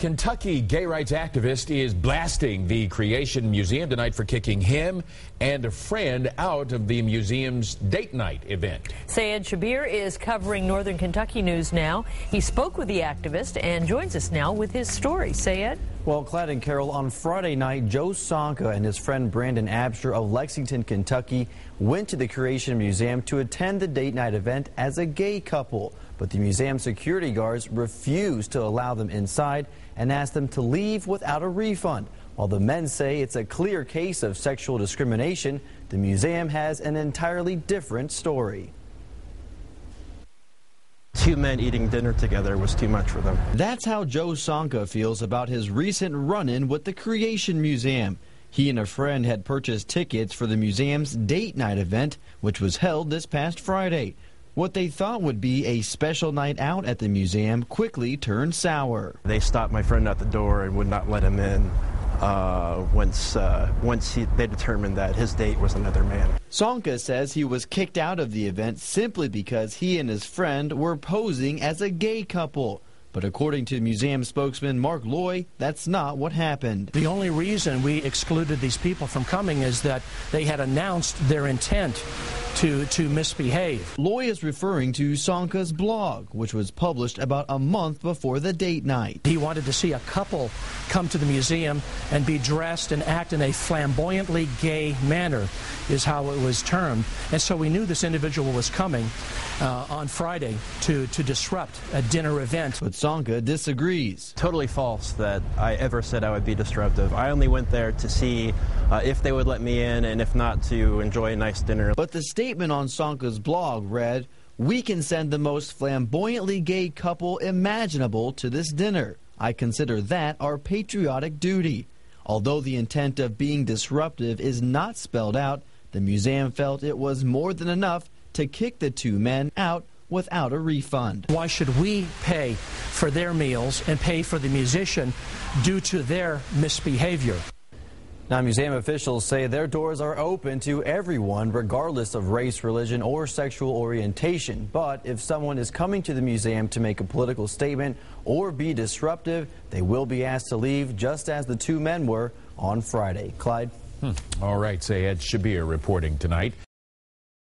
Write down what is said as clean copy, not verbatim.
Kentucky gay rights activist is blasting the Creation Museum tonight for kicking him and a friend out of the museum's date night event. Sayed Shabir is covering Northern Kentucky news now. He spoke with the activist and joins us now with his story. Sayed? Well, Clyde and Carol, on Friday night, Joe Sonka and his friend Brandon Abster of Lexington, Kentucky, went to the Creation Museum to attend the date night event as a gay couple. But the museum security guards refused to allow them inside and asked them to leave without a refund. While the men say it's a clear case of sexual discrimination, the museum has an entirely different story. Two men eating dinner together was too much for them. That's how Joe Sonka feels about his recent run-in with the Creation Museum. He and a friend had purchased tickets for the museum's date night event, which was held this past Friday. What they thought would be a special night out at the museum quickly turned sour. They stopped my friend at the door and would not let him in once they determined that his date was another man. Sonka says he was kicked out of the event simply because he and his friend were posing as a gay couple. But according to museum spokesman Mark Loy, that's not what happened. The only reason we excluded these people from coming is that they had announced their intent to misbehave. Loy is referring to Sonka's blog, which was published about a month before the date night. He wanted to see a couple come to the museum and be dressed and act in a flamboyantly gay manner, is how it was termed. And so we knew this individual was coming on Friday to disrupt a dinner event. But Sonka disagrees. Totally false that I ever said I would be disruptive. I only went there to see if they would let me in, and if not, to enjoy a nice dinner. But the statement on Sonka's blog read, "We can send the most flamboyantly gay couple imaginable to this dinner. I consider that our patriotic duty." Although the intent of being disruptive is not spelled out, the museum felt it was more than enough to kick the two men out without a refund. Why should we pay for their meals and pay for the musician due to their misbehavior? Now, museum officials say their doors are open to everyone, regardless of race, religion, or sexual orientation. But if someone is coming to the museum to make a political statement or be disruptive, they will be asked to leave, just as the two men were on Friday. Clyde? All right, Sayed Shabir reporting tonight.